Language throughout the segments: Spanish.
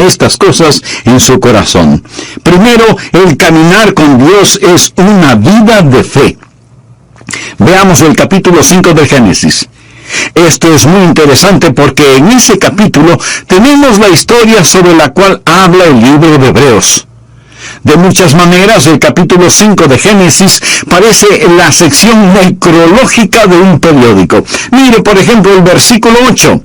estas cosas en su corazón. Primero, el caminar con Dios es una vida de fe. Veamos el capítulo 5 de Génesis. Esto es muy interesante porque en ese capítulo tenemos la historia sobre la cual habla el libro de Hebreos. De muchas maneras, el capítulo 5 de Génesis parece la sección necrológica de un periódico. Mire, por ejemplo, el versículo 8.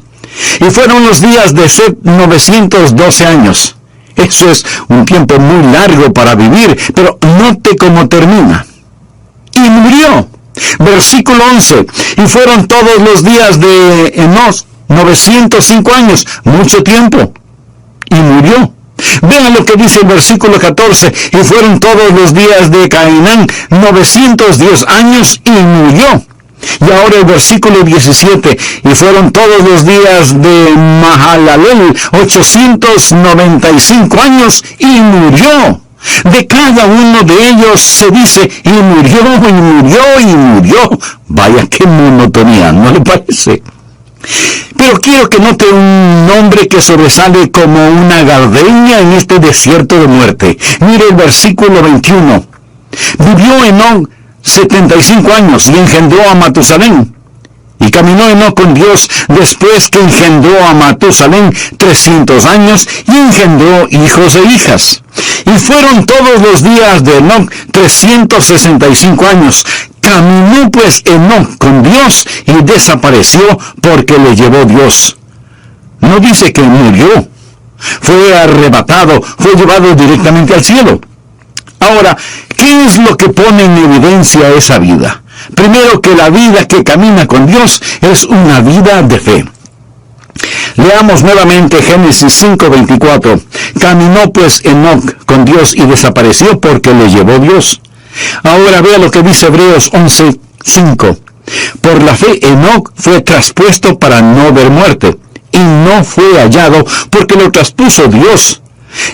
Y fueron los días de Set 912 años. Eso es un tiempo muy largo para vivir, pero note cómo termina. Y murió. Versículo 11. Y fueron todos los días de Enos 905 años, mucho tiempo. Y murió. Vean lo que dice el versículo 14. Y fueron todos los días de Cainán 910 años y murió. Y ahora el versículo 17. Y fueron todos los días de Mahalalel 895 años y murió. De cada uno de ellos se dice, y murió, y murió, y murió. Vaya qué monotonía, ¿no le parece? Pero quiero que note un nombre que sobresale como una gardenia en este desierto de muerte. Mire el versículo 21. Vivió Enoc 75 años y engendró a Matusalén. Y caminó Enoc con Dios después que engendró a Matusalén 300 años y engendró hijos e hijas. Y fueron todos los días de Enoc 365 años. Caminó pues Enoc con Dios y desapareció porque le llevó Dios. No dice que murió. Fue arrebatado, fue llevado directamente al cielo. Ahora, ¿qué es lo que pone en evidencia esa vida? Primero, que la vida que camina con Dios es una vida de fe. Leamos nuevamente Génesis 5:24. Caminó pues Enoc con Dios y desapareció porque le llevó Dios. Ahora vea lo que dice Hebreos 11:5. Por la fe Enoc fue traspuesto para no ver muerte, y no fue hallado porque lo traspuso Dios.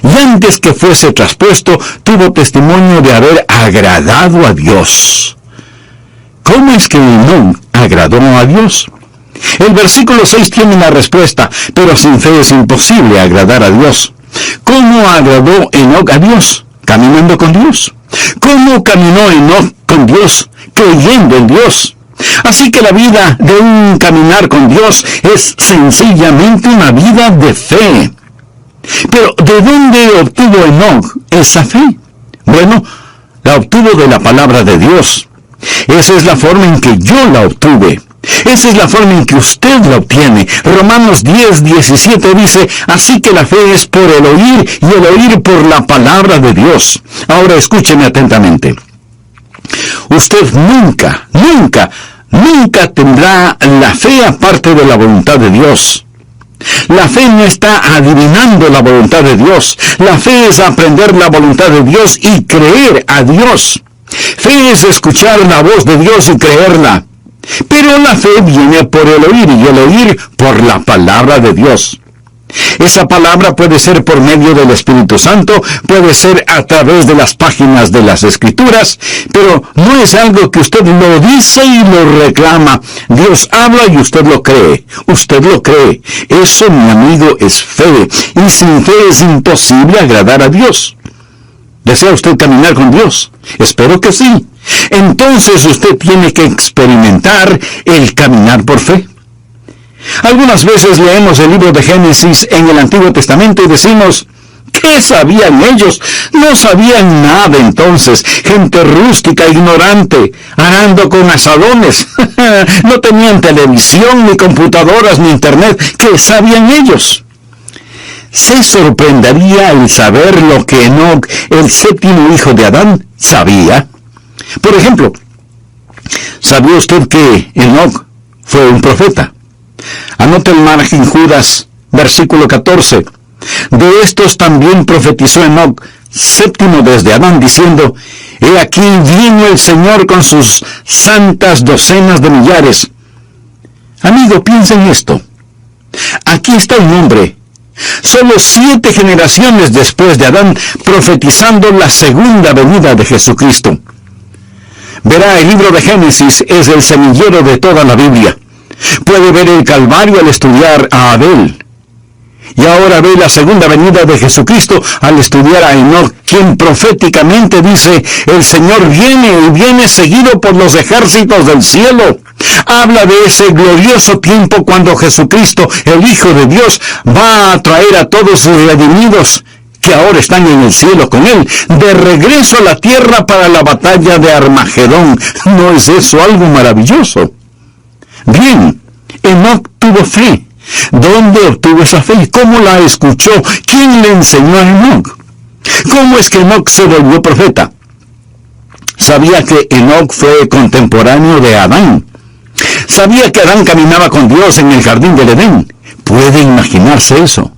Y antes que fuese traspuesto, tuvo testimonio de haber agradado a Dios. ¿Cómo es que Enoc agradó a Dios? El versículo 6 tiene la respuesta, pero sin fe es imposible agradar a Dios. ¿Cómo agradó Enoc a Dios? Caminando con Dios. ¿Cómo caminó Enoc con Dios? Creyendo en Dios. Así que la vida de un caminar con Dios es sencillamente una vida de fe. Pero ¿de dónde obtuvo Enoc esa fe? Bueno, la obtuvo de la palabra de Dios. Esa es la forma en que yo la obtuve. Esa es la forma en que usted la obtiene. Romanos 10:17 dice, así que la fe es por el oír y el oír por la palabra de Dios. Ahora escúcheme atentamente. Usted nunca tendrá la fe aparte de la voluntad de Dios. La fe no está adivinando la voluntad de Dios. La fe es aprender la voluntad de Dios y creer a Dios. Fe es escuchar la voz de Dios y creerla. Pero la fe viene por el oír y el oír por la palabra de Dios. Esa palabra puede ser por medio del Espíritu Santo, puede ser a través de las páginas de las Escrituras, pero no es algo que usted lo dice y lo reclama. Dios habla y usted lo cree. Usted lo cree. Eso, mi amigo, es fe. Y sin fe es imposible agradar a Dios. ¿Desea usted caminar con Dios? Espero que sí. Entonces usted tiene que experimentar el caminar por fe. Algunas veces leemos el libro de Génesis en el Antiguo Testamento y decimos, ¿qué sabían ellos? No sabían nada entonces. Gente rústica, ignorante, arando con asadones. No tenían televisión, ni computadoras, ni internet. ¿Qué sabían ellos? Se sorprendería el saber lo que Enoc, el séptimo hijo de Adán, sabía. Por ejemplo, ¿sabía usted que Enoc fue un profeta? Anote el margen Judas, versículo 14. De estos también profetizó Enoc, séptimo desde Adán, diciendo, he aquí vino el Señor con sus santas docenas de millares. Amigo, piensa en esto. Aquí está un hombre, solo 7 generaciones después de Adán, profetizando la segunda venida de Jesucristo. Verá, el libro de Génesis es el semillero de toda la Biblia. Puede ver el Calvario al estudiar a Abel. Y ahora ve la segunda venida de Jesucristo al estudiar a Enoc, quien proféticamente dice, el Señor viene y viene seguido por los ejércitos del cielo. Habla de ese glorioso tiempo cuando Jesucristo, el Hijo de Dios, va a traer a todos sus redimidos, que ahora están en el cielo con Él, de regreso a la tierra para la batalla de Armagedón. ¿No es eso algo maravilloso? Bien, Enoc tuvo fe. ¿Dónde obtuvo esa fe? ¿Cómo la escuchó? ¿Quién le enseñó a Enoc? ¿Cómo es que Enoc se volvió profeta? Sabía que Enoc fue contemporáneo de Adán. Sabía que Adán caminaba con Dios en el jardín del Edén. ¿Puede imaginarse eso?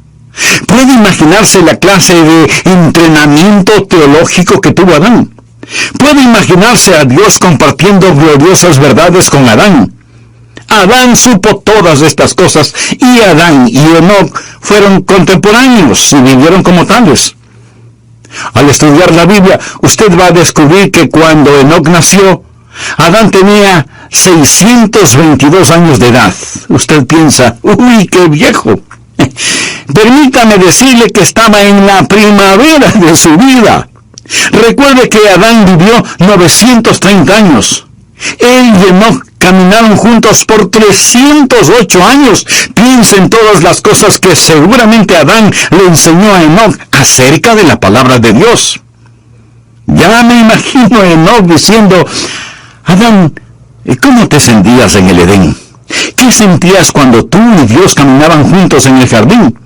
¿Puede imaginarse la clase de entrenamiento teológico que tuvo Adán? ¿Puede imaginarse a Dios compartiendo gloriosas verdades con Adán? Adán supo todas estas cosas, y Adán y Enoc fueron contemporáneos y vivieron como tales. Al estudiar la Biblia, usted va a descubrir que cuando Enoc nació, Adán tenía 622 años de edad. Usted piensa, ¡uy, qué viejo! Permítame decirle que estaba en la primavera de su vida. Recuerde que Adán vivió 930 años. Él y Enoc caminaron juntos por 308 años. Piensa en todas las cosas que seguramente Adán le enseñó a Enoc acerca de la palabra de Dios. Ya me imagino a Enoc diciendo, Adán, ¿cómo te sentías en el Edén? ¿Qué sentías cuando tú y Dios caminaban juntos en el jardín?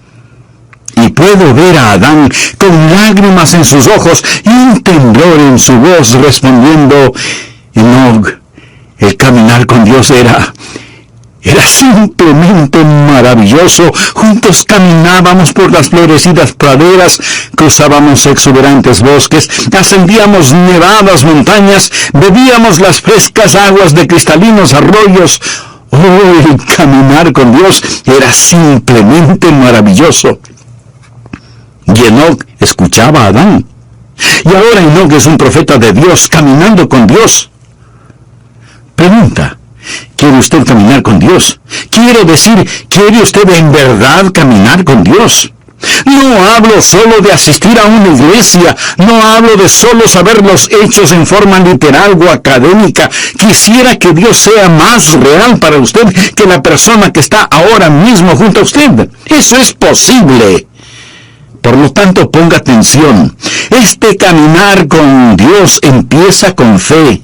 Y puedo ver a Adán con lágrimas en sus ojos y un temblor en su voz respondiendo, Enoc, el caminar con Dios era simplemente maravilloso. Juntos caminábamos por las florecidas praderas, cruzábamos exuberantes bosques, ascendíamos nevadas montañas, bebíamos las frescas aguas de cristalinos arroyos. Oh, el caminar con Dios era simplemente maravilloso. Y Enoc escuchaba a Adán. Y ahora Enoc es un profeta de Dios, caminando con Dios. Pregunta, ¿quiere usted caminar con Dios? Quiero decir, ¿quiere usted en verdad caminar con Dios? No hablo solo de asistir a una iglesia, no hablo de solo saber los hechos en forma literal o académica. Quisiera que Dios sea más real para usted que la persona que está ahora mismo junto a usted. Eso es posible. Por lo tanto, ponga atención. Este caminar con Dios empieza con fe.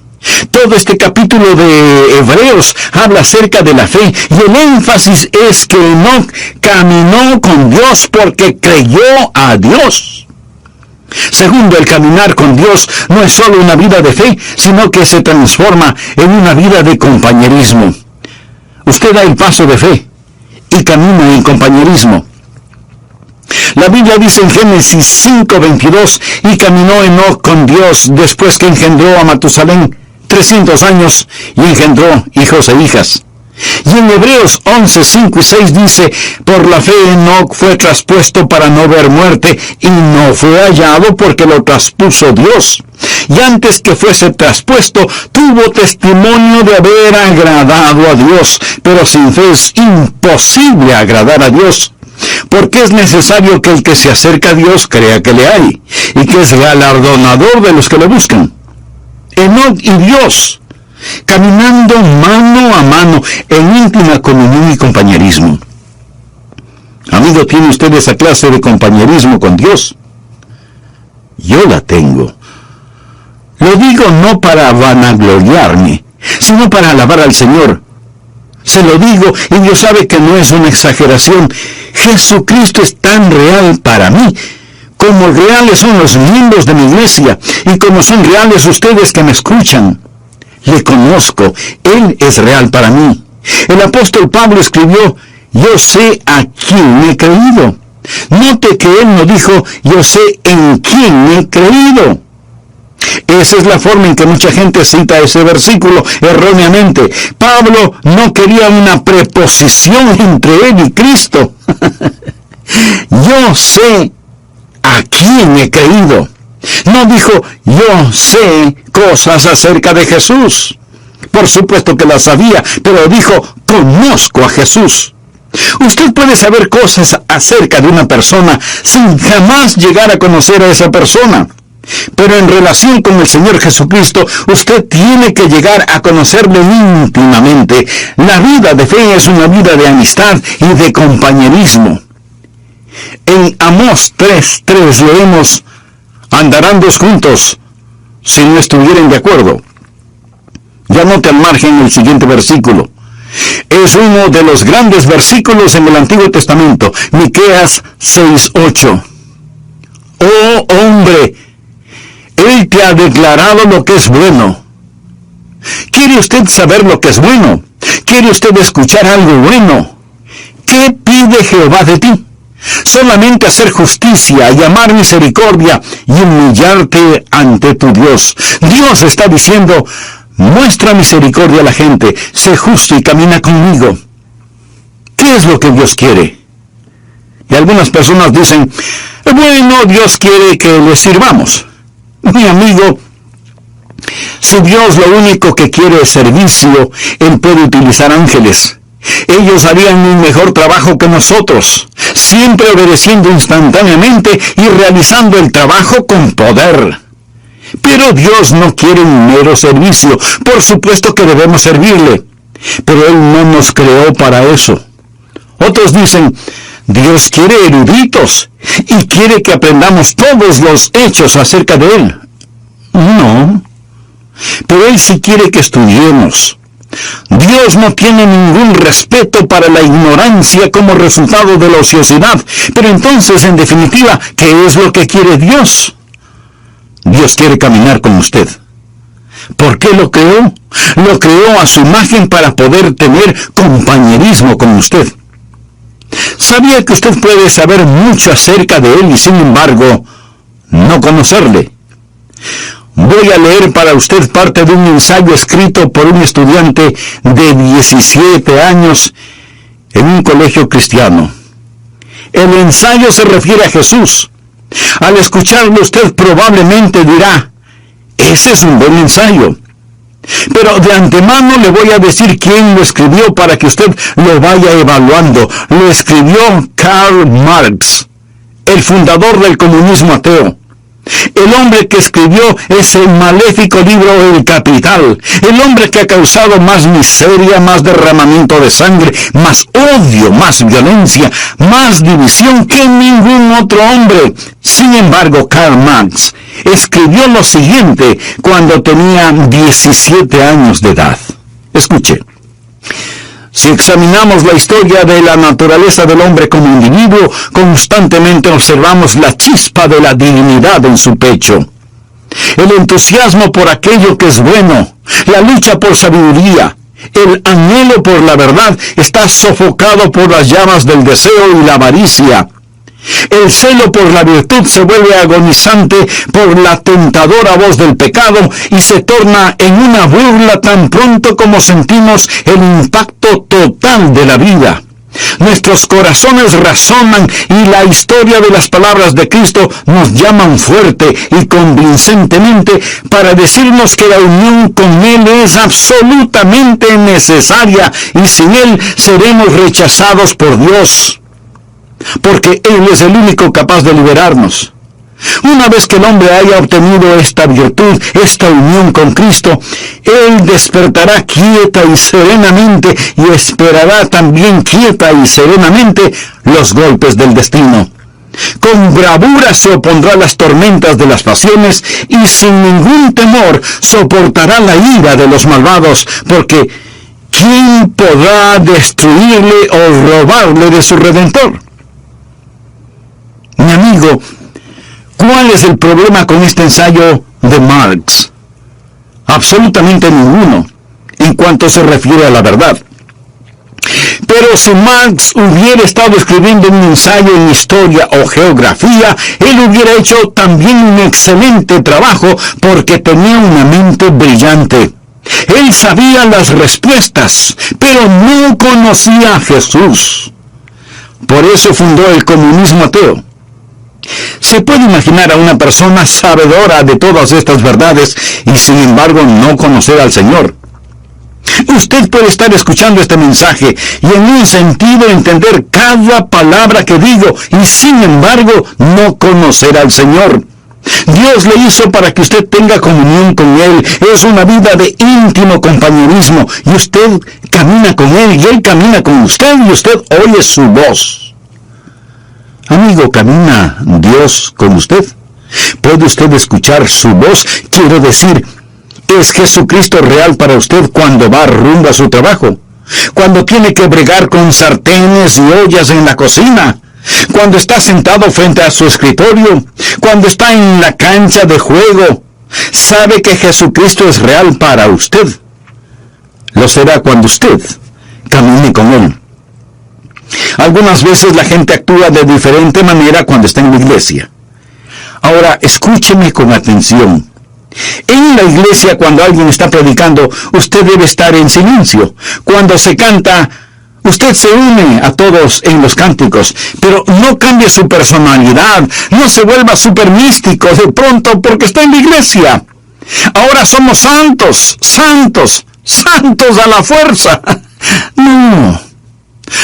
Todo este capítulo de Hebreos habla acerca de la fe, y el énfasis es que Enoc caminó con Dios porque creyó a Dios. Segundo, el caminar con Dios no es solo una vida de fe, sino que se transforma en una vida de compañerismo. Usted da el paso de fe y camina en compañerismo. La Biblia dice en Génesis 5:22, y caminó Enoc con Dios después que engendró a Matusalén 300 años y engendró hijos e hijas. Y en Hebreos 11:5 y 6 dice, por la fe Enoc fue traspuesto para no ver muerte, y no fue hallado porque lo traspuso Dios. Y antes que fuese traspuesto, tuvo testimonio de haber agradado a Dios, pero sin fe es imposible agradar a Dios. Porque es necesario que el que se acerca a Dios crea que le hay, y que es galardonador de los que le buscan. Enoc y Dios, caminando mano a mano en íntima comunión y compañerismo. Amigo, ¿tiene usted esa clase de compañerismo con Dios? Yo la tengo. Lo digo no para vanagloriarme, sino para alabar al Señor. Se lo digo, y Dios sabe que no es una exageración. Jesucristo es tan real para mí, como reales son los miembros de mi iglesia, y como son reales ustedes que me escuchan. Le conozco, Él es real para mí. El apóstol Pablo escribió, yo sé a quién he creído. Note que él no dijo, yo sé en quién he creído. Esa es la forma en que mucha gente cita ese versículo erróneamente. Pablo no quería una preposición entre él y Cristo. Yo sé a quién he creído. No dijo, yo sé cosas acerca de Jesús. Por supuesto que las sabía, pero dijo, conozco a Jesús. Usted puede saber cosas acerca de una persona sin jamás llegar a conocer a esa persona. Pero en relación con el Señor Jesucristo, usted tiene que llegar a conocerle íntimamente. La vida de fe es una vida de amistad y de compañerismo. En Amós 3:3 leemos: andarán dos juntos si no estuvieren de acuerdo. Ya note al margen el siguiente versículo. Es uno de los grandes versículos en el Antiguo Testamento, Miqueas 6:8. Oh hombre, Él te ha declarado lo que es bueno. ¿Quiere usted saber lo que es bueno? ¿Quiere usted escuchar algo bueno? ¿Qué pide Jehová de ti? Solamente hacer justicia y amar misericordia y humillarte ante tu Dios. Dios está diciendo: muestra misericordia a la gente, sé justo y camina conmigo. ¿Qué es lo que Dios quiere? Y algunas personas dicen: bueno, Dios quiere que le sirvamos. Mi amigo, si Dios lo único que quiere es servicio, Él puede utilizar ángeles. Ellos harían un mejor trabajo que nosotros, siempre obedeciendo instantáneamente y realizando el trabajo con poder. Pero Dios no quiere un mero servicio. Por supuesto que debemos servirle, pero Él no nos creó para eso. Otros dicen: Dios quiere eruditos y quiere que aprendamos todos los hechos acerca de Él. No, pero Él sí quiere que estudiemos. Dios no tiene ningún respeto para la ignorancia como resultado de la ociosidad. Pero entonces, en definitiva, ¿qué es lo que quiere Dios? Dios quiere caminar con usted. ¿Por qué lo creó? Lo creó a su imagen para poder tener compañerismo con usted. ¿Sabía que usted puede saber mucho acerca de Él y sin embargo no conocerle? Voy a leer para usted parte de un ensayo escrito por un estudiante de 17 años en un colegio cristiano. El ensayo se refiere a Jesús. Al escucharlo usted probablemente dirá: ese es un buen ensayo. Pero de antemano le voy a decir quién lo escribió para que usted lo vaya evaluando. Lo escribió Karl Marx, el fundador del comunismo ateo. El hombre que escribió ese maléfico libro El Capital. El hombre que ha causado más miseria, más derramamiento de sangre, más odio, más violencia, más división que ningún otro hombre. Sin embargo, Karl Marx escribió lo siguiente cuando tenía 17 años de edad. Escuche. Si examinamos la historia de la naturaleza del hombre como individuo, constantemente observamos la chispa de la divinidad en su pecho. El entusiasmo por aquello que es bueno, la lucha por sabiduría, el anhelo por la verdad está sofocado por las llamas del deseo y la avaricia. El celo por la virtud se vuelve agonizante por la tentadora voz del pecado y se torna en una burla tan pronto como sentimos el impacto total de la vida. Nuestros corazones razonan y la historia de las palabras de Cristo nos llaman fuerte y convincentemente para decirnos que la unión con Él es absolutamente necesaria y sin Él seremos rechazados por Dios. Porque Él es el único capaz de liberarnos. Una vez que el hombre haya obtenido esta virtud, esta unión con Cristo, Él despertará quieta y serenamente y esperará también quieta y serenamente los golpes del destino. Con bravura se opondrá a las tormentas de las pasiones y sin ningún temor soportará la ira de los malvados, porque ¿quién podrá destruirle o robarle de su Redentor? Mi amigo, ¿cuál es el problema con este ensayo de Marx? Absolutamente ninguno, en cuanto se refiere a la verdad. Pero si Marx hubiera estado escribiendo un ensayo en historia o geografía, él hubiera hecho también un excelente trabajo porque tenía una mente brillante. Él sabía las respuestas, pero no conocía a Jesús. Por eso fundó el comunismo ateo. Se puede imaginar a una persona sabedora de todas estas verdades y sin embargo no conocer al Señor. Usted puede estar escuchando este mensaje y en un sentido entender cada palabra que digo y sin embargo no conocer al Señor. Dios le hizo para que usted tenga comunión con Él. Es una vida de íntimo compañerismo y usted camina con Él y Él camina con usted y usted oye su voz. Amigo, ¿camina Dios con usted? ¿Puede usted escuchar su voz? Quiero decir, ¿es Jesucristo real para usted cuando va rumbo a su trabajo? Cuando tiene que bregar con sartenes y ollas en la cocina. Cuando está sentado frente a su escritorio. Cuando está en la cancha de juego. ¿Sabe que Jesucristo es real para usted? Lo será cuando usted camine con Él. Algunas veces la gente actúa de diferente manera cuando está en la iglesia. Ahora, escúcheme con atención. En la iglesia, cuando alguien está predicando, usted debe estar en silencio. Cuando se canta, usted se une a todos en los cánticos, pero no cambie su personalidad, no se vuelva súper místico de pronto porque está en la iglesia. Ahora somos santos, santos, santos a la fuerza. No.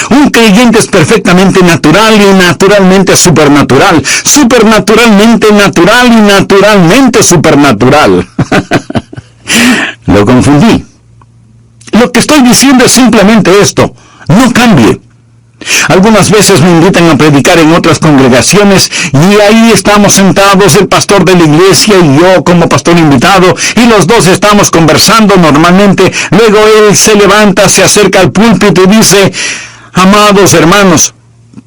Un creyente es perfectamente natural y naturalmente supernatural. Supernaturalmente natural y naturalmente supernatural. Lo confundí. Lo que estoy diciendo es simplemente esto. No cambie. Algunas veces me invitan a predicar en otras congregaciones y ahí estamos sentados, el pastor de la iglesia y yo como pastor invitado, y los dos estamos conversando normalmente. Luego él se levanta, se acerca al púlpito y dice: amados hermanos,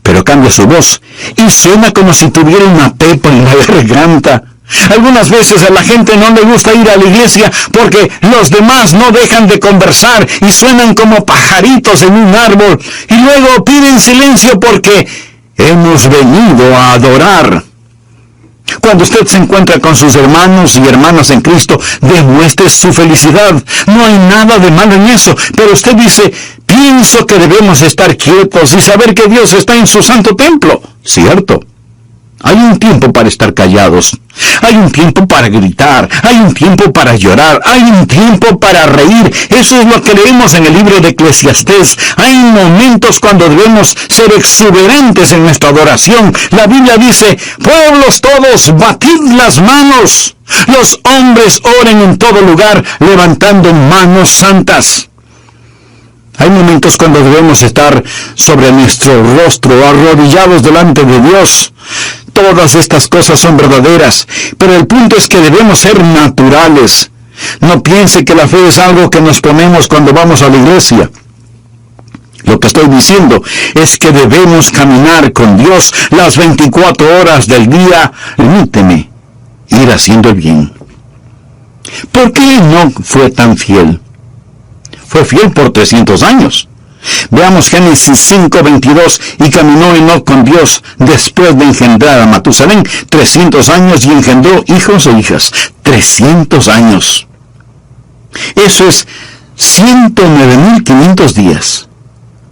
pero cambia su voz y suena como si tuviera una pepa en la garganta. Algunas veces a la gente no le gusta ir a la iglesia porque los demás no dejan de conversar y suenan como pajaritos en un árbol, y luego piden silencio porque hemos venido a adorar. Cuando usted se encuentra con sus hermanos y hermanas en Cristo, demuestre su felicidad. No hay nada de malo en eso, pero usted dice: pienso que debemos estar quietos y saber que Dios está en su santo templo. ¿Cierto? Hay un tiempo para estar callados. Hay un tiempo para gritar. Hay un tiempo para llorar. Hay un tiempo para reír. Eso es lo que leemos en el libro de Eclesiastés. Hay momentos cuando debemos ser exuberantes en nuestra adoración. La Biblia dice: pueblos todos, batid las manos. Los hombres oren en todo lugar, levantando manos santas. Hay momentos cuando debemos estar sobre nuestro rostro, arrodillados delante de Dios. Todas estas cosas son verdaderas, pero el punto es que debemos ser naturales. No piense que la fe es algo que nos ponemos cuando vamos a la iglesia. Lo que estoy diciendo es que debemos caminar con Dios las 24 horas del día. Permíteme ir haciendo el bien. ¿Por qué Enoc fue tan fiel? Fue fiel por 300 años. Veamos Génesis 5:22. Y caminó Enoc con Dios después de engendrar a Matusalén 300 años y engendró hijos e hijas. 300 años. Eso es 109.500 días.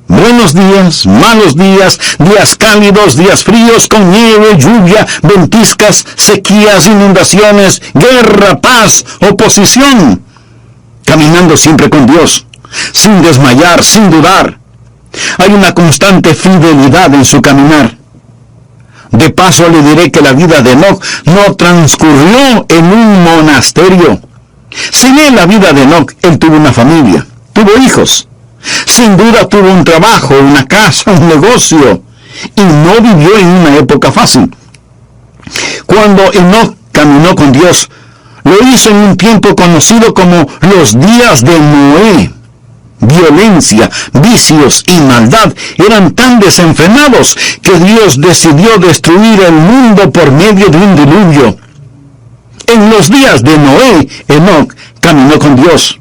Buenos días, malos días, días cálidos, días fríos, con nieve, lluvia, ventiscas, sequías, inundaciones, guerra, paz, oposición. Caminando siempre con Dios, sin desmayar, sin dudar. Hay una constante fidelidad en su caminar. De paso le diré que la vida de Enoc no transcurrió en un monasterio. Si lee la vida de Enoc, él tuvo una familia, tuvo hijos. Sin duda tuvo un trabajo, una casa, un negocio, y no vivió en una época fácil. Cuando Enoc caminó con Dios, lo hizo en un tiempo conocido como los días de Noé. Violencia, vicios y maldad eran tan desenfrenados que Dios decidió destruir el mundo por medio de un diluvio. En los días de Noé, Enoc caminó con Dios.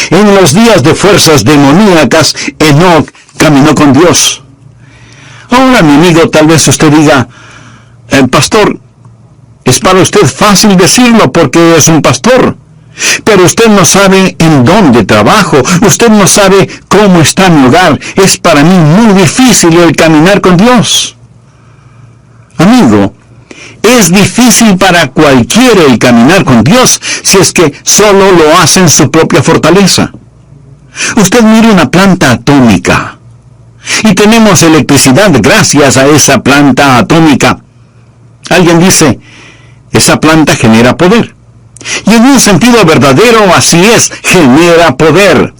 En los días de fuerzas demoníacas, Enoc caminó con Dios. Ahora, mi amigo, tal vez usted diga: pastor, es para usted fácil decirlo porque es un pastor, pero usted no sabe en dónde trabajo, usted no sabe cómo está mi hogar. Es para mí muy difícil el caminar con Dios. Amigo, es difícil para cualquiera el caminar con Dios si es que solo lo hace en su propia fortaleza. Usted mire una planta atómica. Y tenemos electricidad gracias a esa planta atómica. Alguien dice, esa planta genera poder. Y en un sentido verdadero así es, genera poder.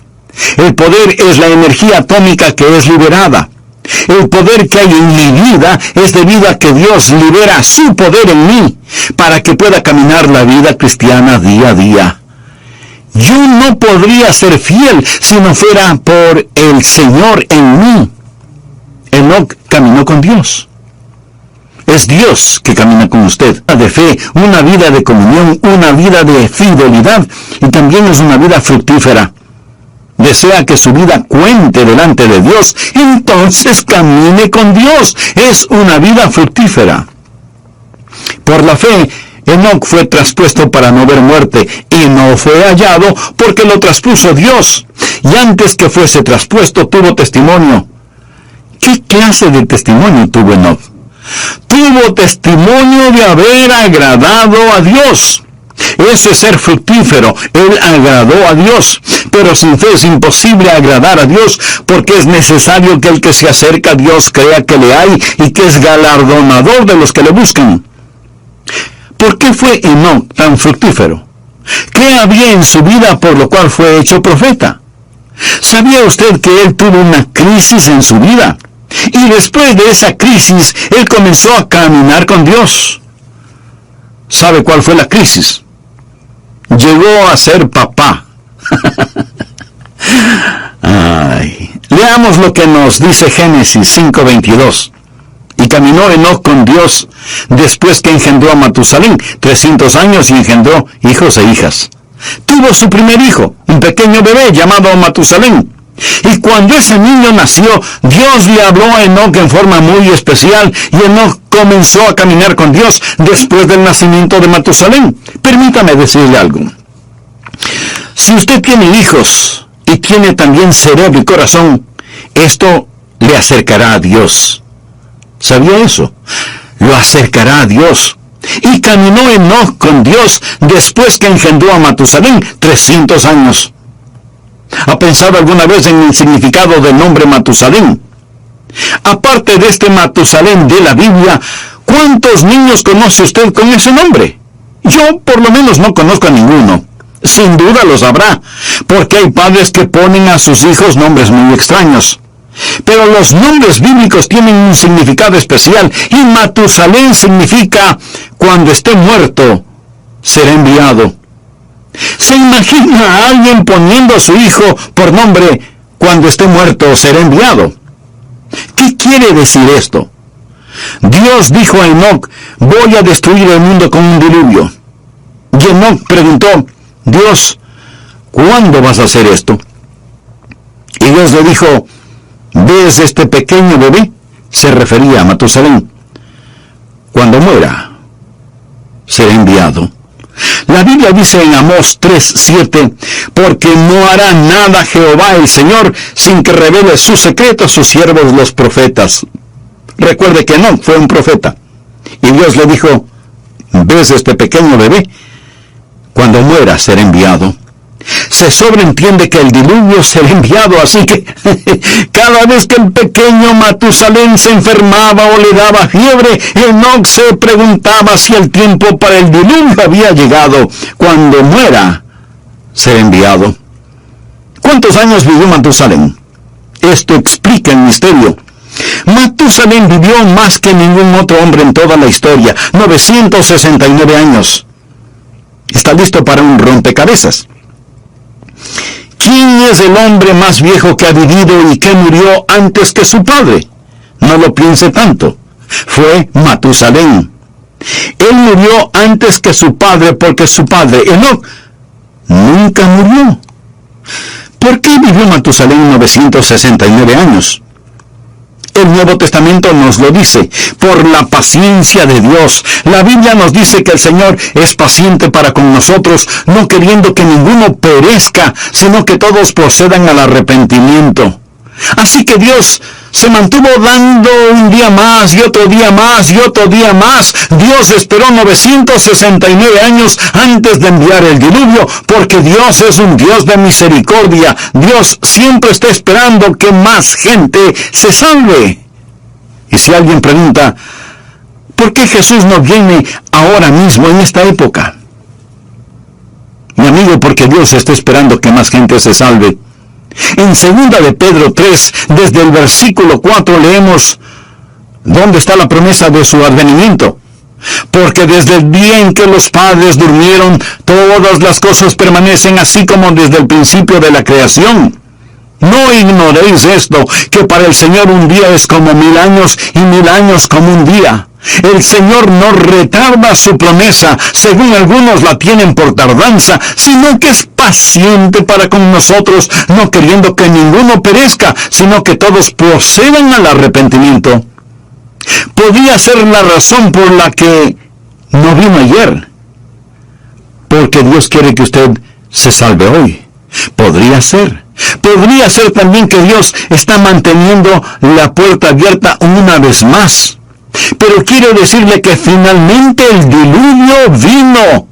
El poder es la energía atómica que es liberada. El poder que hay en mi vida es debido a que Dios libera su poder en mí para que pueda caminar la vida cristiana día a día. Yo no podría ser fiel si no fuera por el Señor en mí. Enoc caminó con Dios. Es Dios que camina con usted. Una vida de fe, una vida de comunión, una vida de fidelidad y también es una vida fructífera. Desea que su vida cuente delante de Dios, entonces camine con Dios. Es una vida fructífera. Por la fe, Enoc fue traspuesto para no ver muerte, y no fue hallado porque lo traspuso Dios. Y antes que fuese traspuesto, tuvo testimonio. ¿Qué clase de testimonio tuvo Enoc? Tuvo testimonio de haber agradado a Dios. Eso es ser fructífero. Él agradó a Dios. Pero sin fe es imposible agradar a Dios, porque es necesario que el que se acerca a Dios crea que le hay y que es galardonador de los que le buscan. ¿Por qué fue Enoc tan fructífero? ¿Qué había en su vida por lo cual fue hecho profeta? ¿Sabía usted que él tuvo una crisis en su vida? Y después de esa crisis, él comenzó a caminar con Dios. ¿Sabe cuál fue la crisis? Llegó a ser papá. Leamos lo que nos dice Génesis 5:22. Y caminó Enoc con Dios después que engendró a Matusalén, 300 años, y engendró hijos e hijas. Tuvo su primer hijo, un pequeño bebé llamado Matusalén. Y cuando ese niño nació, Dios le habló a Enoc en forma muy especial, y Enoc comenzó a caminar con Dios después del nacimiento de Matusalén. Permítame decirle algo. Si usted tiene hijos y tiene también cerebro y corazón, esto le acercará a Dios. ¿Sabía eso? Lo acercará a Dios. Y caminó Enoc con Dios después que engendró a Matusalén, 300 años. ¿Ha pensado alguna vez en el significado del nombre Matusalén? Aparte de este Matusalén de la Biblia, ¿cuántos niños conoce usted con ese nombre? Yo por lo menos no conozco a ninguno. Sin duda los habrá, porque hay padres que ponen a sus hijos nombres muy extraños. Pero los nombres bíblicos tienen un significado especial, y Matusalén significa, cuando esté muerto, será enviado. ¿Se imagina a alguien poniendo a su hijo por nombre, cuando esté muerto, será enviado? ¿Qué quiere decir esto? Dios dijo a Enoc, voy a destruir el mundo con un diluvio. Y Enoc preguntó, Dios, ¿cuándo vas a hacer esto? Y Dios le dijo, ¿ves este pequeño bebé? Se refería a Matusalén. Cuando muera, será enviado. La Biblia dice en Amós 3:7, porque no hará nada Jehová el Señor sin que revele sus secretos a sus siervos los profetas. Recuerde que no fue un profeta. Y Dios le dijo, ¿ves este pequeño bebé? Cuando muera será enviado. Se sobreentiende que el diluvio será enviado, así que cada vez que el pequeño Matusalén se enfermaba o le daba fiebre, Enoc se preguntaba si el tiempo para el diluvio había llegado. Cuando muera, será enviado. ¿Cuántos años vivió Matusalén? Esto explica el misterio. Matusalén vivió más que ningún otro hombre en toda la historia, 969 años. ¿Está listo para un rompecabezas? ¿Quién es el hombre más viejo que ha vivido y que murió antes que su padre? No lo piense tanto. Fue Matusalén. Él murió antes que su padre porque su padre, Enoc, nunca murió. ¿Por qué vivió Matusalén 969 años? El Nuevo Testamento nos lo dice, por la paciencia de Dios. La Biblia nos dice que el Señor es paciente para con nosotros, no queriendo que ninguno perezca, sino que todos procedan al arrepentimiento. Así que Dios se mantuvo dando un día más y otro día más y otro día más. Dios esperó 969 años antes de enviar el diluvio, porque Dios es un Dios de misericordia. Dios siempre está esperando que más gente se salve. Y si alguien pregunta, ¿por qué Jesús no viene ahora mismo en esta época? Mi amigo, porque Dios está esperando que más gente se salve. En 2 de Pedro 3, desde el versículo 4 leemos, ¿dónde está la promesa de su advenimiento? Porque desde el día en que los padres durmieron, todas las cosas permanecen así como desde el principio de la creación. No ignoréis esto, que para el Señor un día es como 1000 años y 1000 años como un día. El Señor no retarda su promesa, según algunos la tienen por tardanza, sino que es paciente para con nosotros, no queriendo que ninguno perezca, sino que todos procedan al arrepentimiento. Podría ser la razón por la que no vino ayer, porque Dios quiere que usted se salve hoy. Podría ser también que Dios está manteniendo la puerta abierta una vez más. Pero quiero decirle que finalmente el diluvio vino.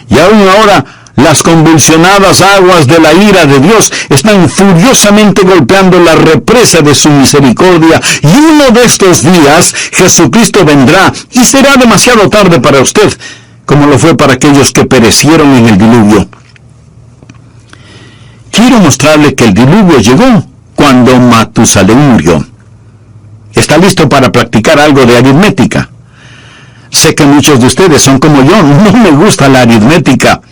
Y aún ahora las convulsionadas aguas de la ira de Dios están furiosamente golpeando la represa de su misericordia. Y uno de estos días Jesucristo vendrá y será demasiado tarde para usted, como lo fue para aquellos que perecieron en el diluvio. Quiero mostrarle que el diluvio llegó cuando Matusalén murió. ¿Está listo para practicar algo de aritmética? Sé que muchos de ustedes son como yo, no me gusta la aritmética.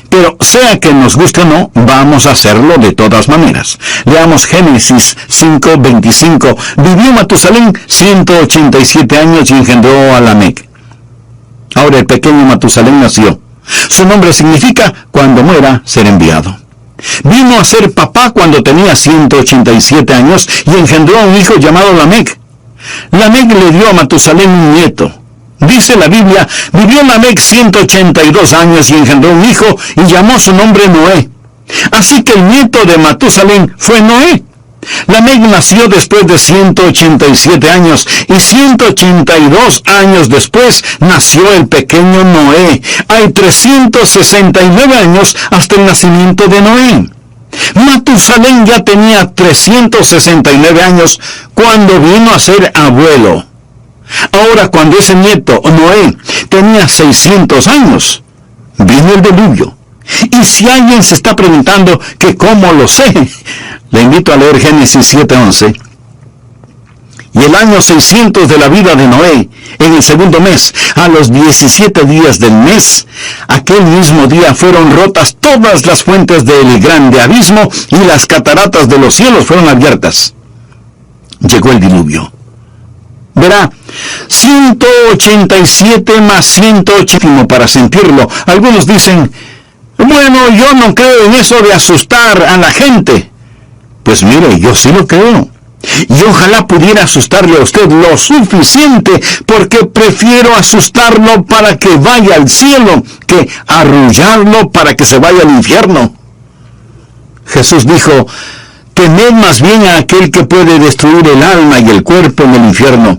Pero sea que nos guste o no, vamos a hacerlo de todas maneras. Leamos Génesis 5:25. Vivió Matusalén 187 años y engendró a Lamec. Ahora el pequeño Matusalén nació. Su nombre significa cuando muera ser enviado. Vino a ser papá cuando tenía 187 años y engendró a un hijo llamado Lamec. Lamec le dio a Matusalén un nieto. Dice la Biblia, vivió Lamec 182 años y engendró un hijo y llamó su nombre Noé. Así que el nieto de Matusalén fue Noé. Lamec nació después de 187 años y 182 años después nació el pequeño Noé. Hay 369 años hasta el nacimiento de Noé. Matusalén ya tenía 369 años cuando vino a ser abuelo. Ahora, cuando ese nieto, Noé, tenía 600 años, vino el diluvio. Y si alguien se está preguntando que cómo lo sé, le invito a leer Génesis 7:11. Y el año 600 de la vida de Noé, en el segundo mes, a los 17 días del mes, aquel mismo día fueron rotas todas las fuentes del grande abismo y las cataratas de los cielos fueron abiertas. Llegó el diluvio. Verá, 187 más 180 para sentirlo. Algunos dicen, bueno, yo no creo en eso de asustar a la gente. Pues mire, yo sí lo creo. Y ojalá pudiera asustarle a usted lo suficiente, porque prefiero asustarlo para que vaya al cielo que arrullarlo para que se vaya al infierno. Jesús dijo, temed más bien a aquel que puede destruir el alma y el cuerpo en el infierno.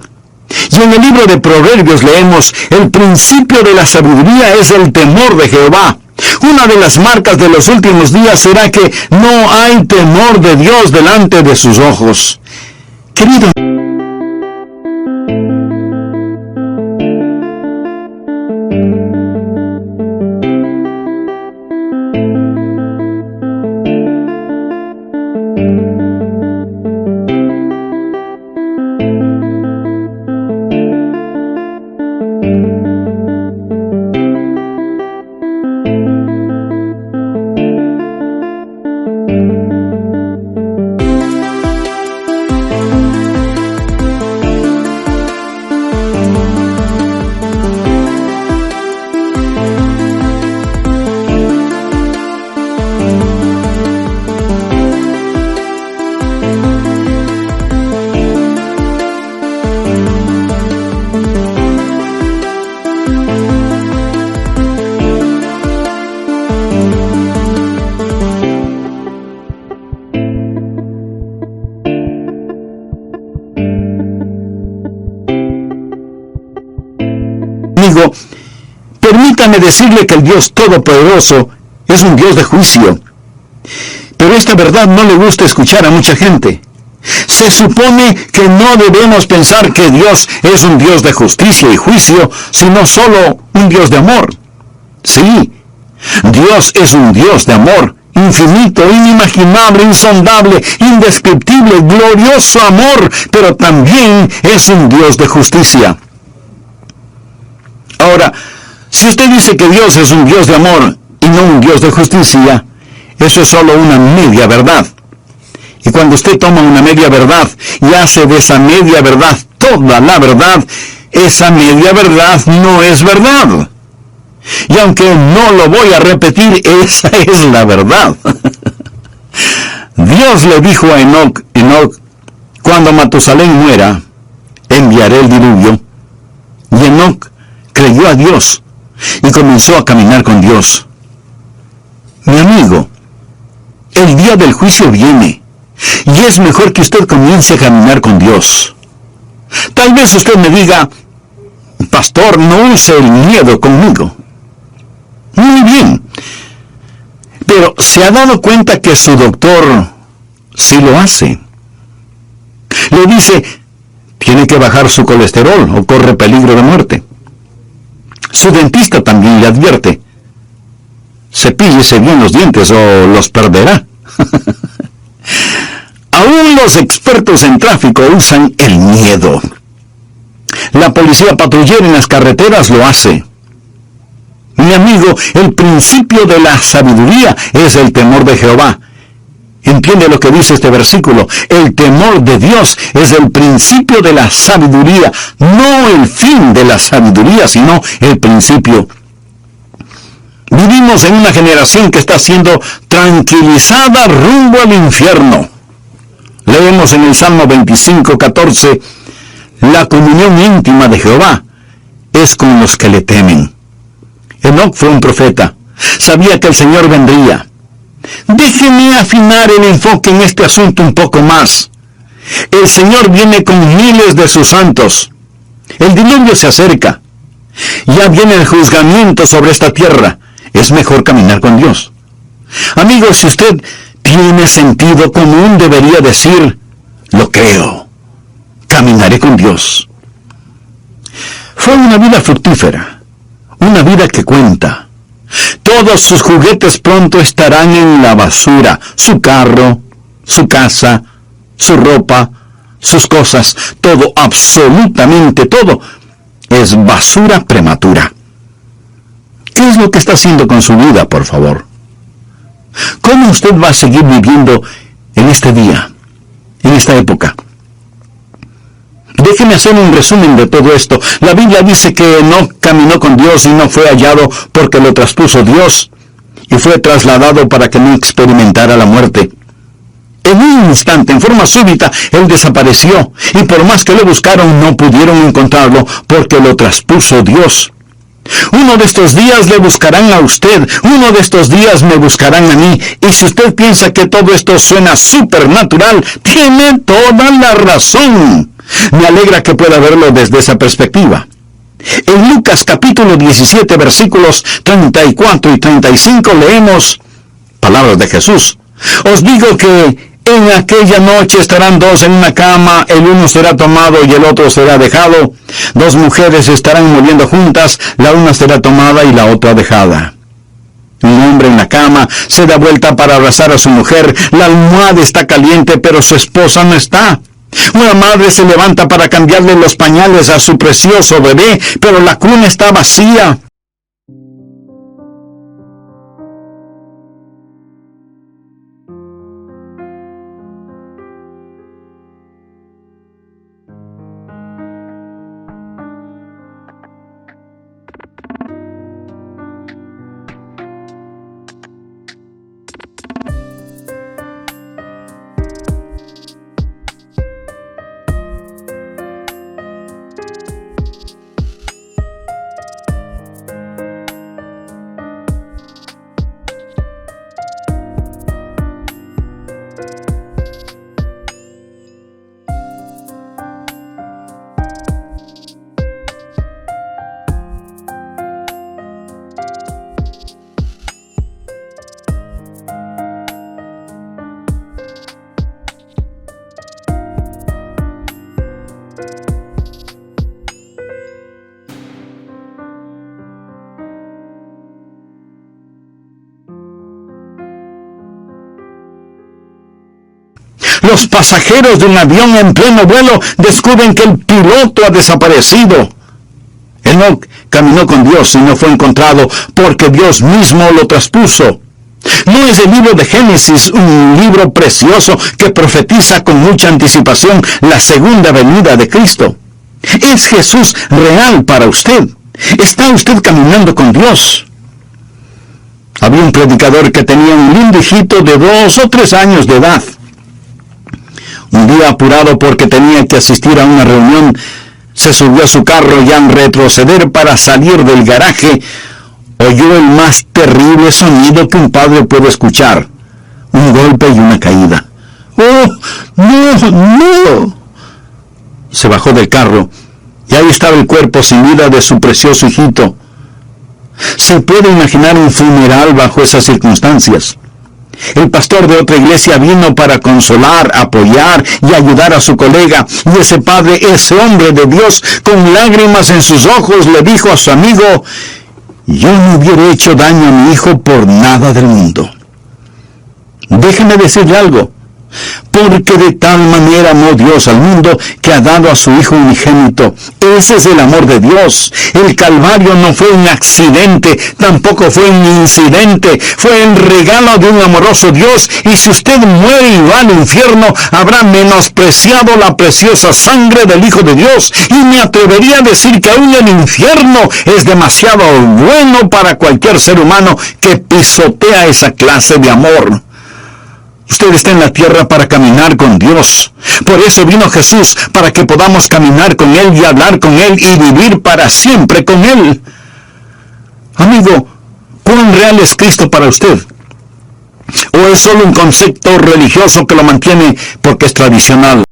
Y en el libro de Proverbios leemos, el principio de la sabiduría es el temor de Jehová. Una de las marcas de los últimos días será que no hay temor de Dios delante de sus ojos. Querido, amigo, permítame decirle que el Dios Todopoderoso es un Dios de juicio. Pero esta verdad no le gusta escuchar a mucha gente. Se supone que no debemos pensar que Dios es un Dios de justicia y juicio, sino solo un Dios de amor. Sí, Dios es un Dios de amor, infinito, inimaginable, insondable, indescriptible, glorioso amor, pero también es un Dios de justicia. Ahora, si usted dice que Dios es un Dios de amor y no un Dios de justicia, eso es solo una media verdad. Y cuando usted toma una media verdad y hace de esa media verdad toda la verdad, esa media verdad no es verdad. Y aunque no lo voy a repetir, esa es la verdad. Dios le dijo a Enoc, cuando Matusalén muera, enviaré el diluvio. Y Enoc creyó a Dios y comenzó a caminar con Dios. Mi amigo, el día del juicio viene, y es mejor que usted comience a caminar con Dios. Tal vez usted me diga, pastor, no use el miedo conmigo. Muy bien, pero ¿se ha dado cuenta que su doctor sí lo hace? Le dice, tiene que bajar su colesterol o corre peligro de muerte. Su dentista también le advierte, cepíllese bien los dientes o los perderá. Aún los expertos en tráfico usan el miedo. La policía patrullera en las carreteras lo hace. Mi amigo, el principio de la sabiduría es el temor de Jehová. ¿Entiende lo que dice este versículo? El temor de Dios es el principio de la sabiduría, no el fin de la sabiduría, sino el principio. Vivimos en una generación que está siendo tranquilizada rumbo al infierno. Leemos en el Salmo 25:14, la comunión íntima de Jehová es con los que le temen. Enoc fue un profeta. Sabía que el Señor vendría. Déjeme afinar el enfoque en este asunto un poco más. El Señor viene con miles de sus santos. El diluvio se acerca. Ya viene el juzgamiento sobre esta tierra. Es mejor caminar con Dios. Amigo, si usted tiene sentido común, debería decir, lo creo. Caminaré con Dios. Fue una vida fructífera. Una vida que cuenta. Todos sus juguetes pronto estarán en la basura. Su carro, su casa, su ropa, sus cosas, todo, absolutamente todo, es basura prematura. ¿Qué es lo que está haciendo con su vida, por favor? ¿Cómo usted va a seguir viviendo en este día, en esta época? Déjeme hacer un resumen de todo esto. La Biblia dice que no caminó con Dios y no fue hallado porque lo traspuso Dios y fue trasladado para que no experimentara la muerte. En un instante, en forma súbita, él desapareció y por más que lo buscaron no pudieron encontrarlo porque lo traspuso Dios. Uno de estos días le buscarán a usted, uno de estos días me buscarán a mí, y si usted piensa que todo esto suena supernatural, tiene toda la razón. Me alegra que pueda verlo desde esa perspectiva. En Lucas capítulo 17, versículos 34 y 35 leemos palabras de Jesús. Os digo que en aquella noche estarán dos en una cama, el uno será tomado y el otro será dejado. Dos mujeres estarán muriendo juntas, la una será tomada y la otra dejada. Un hombre en la cama se da vuelta para abrazar a su mujer, la almohada está caliente pero su esposa no está. Una madre se levanta para cambiarle los pañales a su precioso bebé, pero la cuna está vacía. Los pasajeros de un avión en pleno vuelo descubren que el piloto ha desaparecido. Enoc caminó con Dios y no fue encontrado porque Dios mismo lo traspuso. ¿No es el libro de Génesis un libro precioso que profetiza con mucha anticipación la segunda venida de Cristo? ¿Es Jesús real para usted? ¿Está usted caminando con Dios? Había un predicador que tenía un lindo hijito de 2 o 3 años de edad. Un día, apurado porque tenía que asistir a una reunión, se subió a su carro y al retroceder para salir del garaje, oyó el más terrible sonido que un padre puede escuchar: un golpe y una caída. ¡Oh, no, no! Se bajó del carro y ahí estaba el cuerpo sin vida de su precioso hijito. ¿Se puede imaginar un funeral bajo esas circunstancias? El pastor de otra iglesia vino para consolar, apoyar y ayudar a su colega, y ese padre, ese hombre de Dios, con lágrimas en sus ojos, le dijo a su amigo: yo no hubiera hecho daño a mi hijo por nada del mundo. Déjeme decirle algo: porque de tal manera amó Dios al mundo que ha dado a su Hijo unigénito. Ese es el amor de Dios. El Calvario no fue un accidente, tampoco fue un incidente, fue el regalo de un amoroso Dios, y si usted muere y va al infierno, habrá menospreciado la preciosa sangre del Hijo de Dios, y me atrevería a decir que aún el infierno es demasiado bueno para cualquier ser humano que pisotea esa clase de amor. Usted está en la tierra para caminar con Dios. Por eso vino Jesús, para que podamos caminar con Él y hablar con Él y vivir para siempre con Él. Amigo, ¿cuán real es Cristo para usted? ¿O es solo un concepto religioso que lo mantiene porque es tradicional?